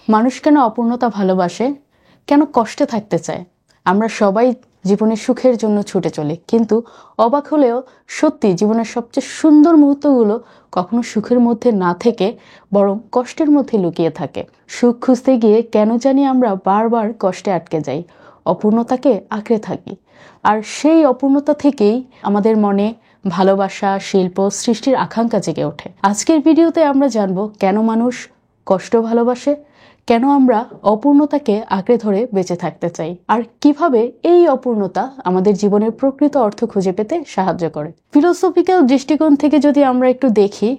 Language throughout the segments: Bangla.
মানুষ কেন অপূর্ণতা ভালোবাসে, কেন কষ্টে থাকতে চায়? আমরা সবাই জীবনের সুখের জন্য ছুটে চলি, কিন্তু অবাক হলেও সত্যি জীবনের সবচেয়ে সুন্দর মুহূর্তগুলো কখনো সুখের মধ্যে না থেকে বরং কষ্টের মধ্যে লুকিয়ে থাকে। সুখ খুঁজতে গিয়ে কেন জানি আমরা বারবার কষ্টে আটকে যাই, অপূর্ণতাকে আঁকড়ে থাকি। আর সেই অপূর্ণতা থেকেই আমাদের মনে ভালোবাসা, শিল্প, সৃষ্টির আকাঙ্ক্ষা জেগে ওঠে। আজকের ভিডিওতে আমরা জানবো কেন মানুষ কষ্ট ভালোবাসে, কেন আমরা অপূর্ণতাকে আঁকড়ে ধরে বেঁচে থাকতে চাই, আর কিভাবে এই অপূর্ণতা আমাদের জীবনের প্রকৃত অর্থ খুঁজে পেতে সাহায্য করে। ফিলোসফিক্যাল দৃষ্টিকোণ থেকে যদি আমরা একটু দেখি,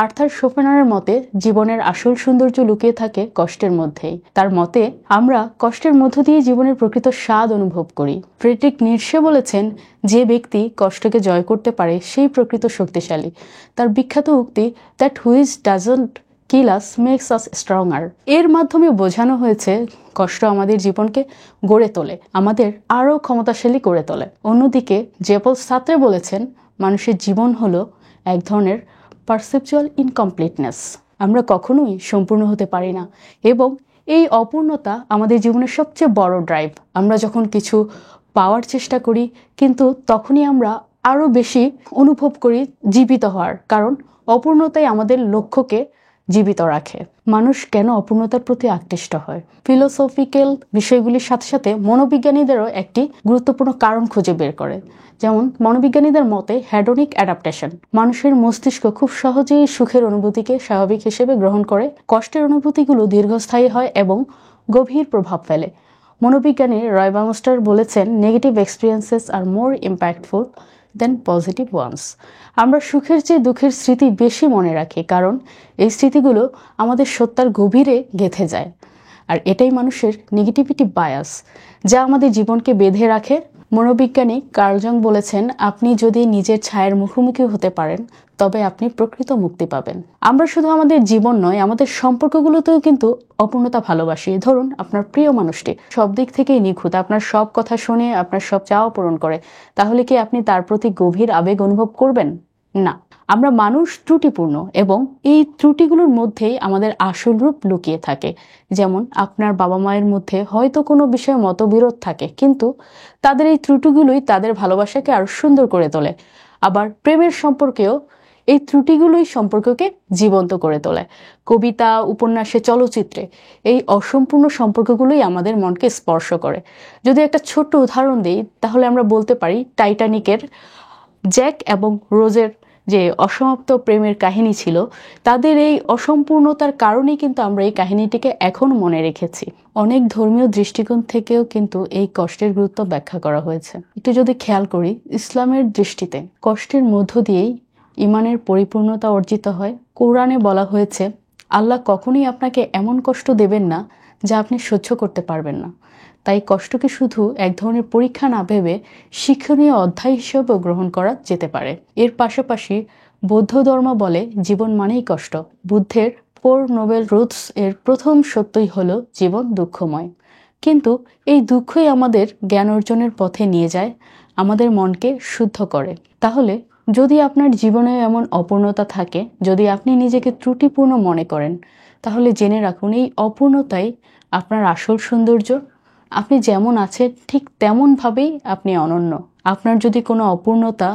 আর্থার শোপেনারের মতে জীবনের আসল সৌন্দর্য লুকিয়ে থাকে কষ্টের মধ্যেই। তার মতে আমরা কষ্টের মধ্য দিয়ে জীবনের প্রকৃত স্বাদ অনুভব করি। ফ্রেডরিক নিটশে বলেছেন, যে ব্যক্তি কষ্টকে জয় করতে পারে সেই প্রকৃত শক্তিশালী। তার বিখ্যাত উক্তি, that which doesn't kill us makes us stronger. এর মাধ্যমে বোঝানো হয়েছে কষ্ট আমাদের জীবনকে গড়ে তোলে, আমাদের আরও ক্ষমতাশালী করে তোলে। অন্যদিকে জেপল সাত্রে বলেছেন, মানুষের জীবন হলো এক ধরনের পারসেপচুয়াল ইনকমপ্লিটনেস। আমরা কখনোই সম্পূর্ণ হতে পারি না, এবং এই অপূর্ণতা আমাদের জীবনের সবচেয়ে বড় ড্রাইভ। আমরা যখন কিছু পাওয়ার চেষ্টা করি, কিন্তু তখনই আমরা আরও বেশি অনুভব করি জীবিত হওয়ার, কারণ অপূর্ণতাই আমাদের লক্ষ্যকে জীবিত রাখে। মানুষ কেন অপূর্ণতার প্রতি আকৃষ্ট হয়? ফিলোসফিক্যাল বিষয়গুলির সাথে সাথে মনোবিজ্ঞানীদেরও একটি গুরুত্বপূর্ণ কারণ খুঁজে বের করে। যেমন মনোবিজ্ঞানীদের মতে হ্যাডোনিক অ্যাডাপ্টেশন। মানুষের মস্তিষ্ক খুব সহজেই সুখের অনুভূতিকে স্বাভাবিক হিসেবে গ্রহণ করে। কষ্টের অনুভূতিগুলো দীর্ঘস্থায়ী হয় এবং গভীর প্রভাব ফেলে। মনোবিজ্ঞানী রয় বার্নস্টার বলেছেন, নেগেটিভ এক্সপিরিয়েন্সেস আর মোর ইম্প্যাক্টফুল দেন পজিটিভ ওয়ান্স। আমরা সুখের চেয়ে দুঃখের স্মৃতি বেশি মনে রাখি, কারণ এই স্মৃতিগুলো আমাদের সত্তার গভীরে গেঁথে যায়। আর এটাই মানুষের নেগেটিভিটি বায়াস, যা আমাদের জীবনকে বেঁধে রাখে। মনোবিজ্ঞানী কার্ল জং বলেছেন, আপনি যদি নিজের ছায়ার মুখোমুখি হতে পারেন, তবে আপনি প্রকৃত মুক্তি পাবেন। আমরা শুধু আমাদের জীবন নয়, আমাদের সম্পর্কগুলোতেও কিন্তু অপূর্ণতা ভালোবাসি। ধরুন, আপনার প্রিয় মানুষটি সব দিক থেকেই নিখুঁত, আপনার সব কথা শুনে আপনার সব চাওয়া পূরণ করে, তাহলে কি আপনি তার প্রতি গভীর আবেগ অনুভব করবেন? না। আমরা মানুষ ত্রুটিপূর্ণ, এবং এই ত্রুটিগুলোর মধ্যেই আমাদের আসল রূপ লুকিয়ে থাকে। যেমন আপনার বাবা মায়ের মধ্যে হয়তো কোনো বিষয়ে মতবিরোধ থাকে, কিন্তু তাদের এই ত্রুটিগুলোই তাদের ভালোবাসাকে আরো সুন্দর করে তোলে। আবার প্রেমের সম্পর্কেও এই ত্রুটিগুলোই সম্পর্ককে জীবন্ত করে তোলে। কবিতা, উপন্যাসে, চলচ্চিত্রে এই অসম্পূর্ণ সম্পর্কগুলোই আমাদের মনকে স্পর্শ করে। যদি একটা ছোট্ট উদাহরণ দিই, তাহলে আমরা বলতে পারি টাইটানিকের জ্যাক এবং রোজের যে অসমাপ্ত প্রেমের কাহিনী ছিল, তাদের এই অসম্পূর্ণতার কারণেই কিন্তু আমরা এই কাহিনীটিকে এখন মনে রেখেছি। অনেক ধর্মীয় দৃষ্টিকোণ থেকেও কিন্তু এই কষ্টের গুরুত্ব ব্যাখ্যা করা হয়েছে। একটু যদি খেয়াল করি, ইসলামের দৃষ্টিতে কষ্টের মধ্য দিয়েই ইমানের পরিপূর্ণতা অর্জিত হয়। কোরআনে বলা হয়েছে, আল্লাহ কখনোই আপনাকে এমন কষ্ট দেবেন না যা আপনি সহ্য করতে পারবেন না। তাই কষ্টকে শুধু এক ধরনের পরীক্ষা না ভেবে শিক্ষণীয় অধ্যায় হিসেবেও গ্রহণ করা যেতে পারে। এর পাশাপাশি বৌদ্ধ ধর্ম বলে, জীবন মানেই কষ্ট। বুদ্ধের 4 নোবেল ট্রুথস এর প্রথম সত্যই হলো জীবন দুঃখময়। কিন্তু এই দুঃখই আমাদের জ্ঞান অর্জনের পথে নিয়ে যায়, আমাদের মনকে শুদ্ধ করে। তাহলে যদি আপনার জীবনে এমন অপূর্ণতা থাকে, যদি আপনি নিজেকে ত্রুটিপূর্ণ মনে করেন, তাহলে জেনে রাখুন, এই অপূর্ণতাই আপনার আসল সৌন্দর্য। আপনি যেমন আছেন ঠিক তেমনভাবেই আপনি অনন্য। আপনার যদি কোনো অপূর্ণতা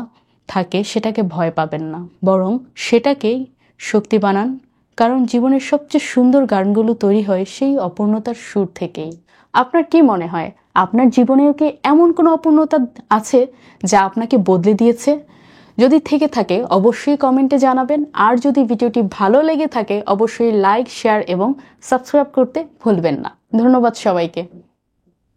থাকে, সেটাকে ভয় পাবেন না, বরং সেটাকেই শক্তি বানান, কারণ জীবনের সবচেয়ে সুন্দর গানগুলো তৈরি হয় সেই অপূর্ণতার সুর থেকেই। আপনার কি মনে হয়, আপনার জীবনেও কি এমন কোনো অপূর্ণতা আছে যা আপনাকে বদলে দিয়েছে? যদি থেকে থাকে অবশ্যই কমেন্টে জানাবেন। আর যদি ভিডিওটি ভালো লেগে থাকে, অবশ্যই লাইক, শেয়ার এবং সাবস্ক্রাইব করতে ভুলবেন না। ধন্যবাদ সবাইকে।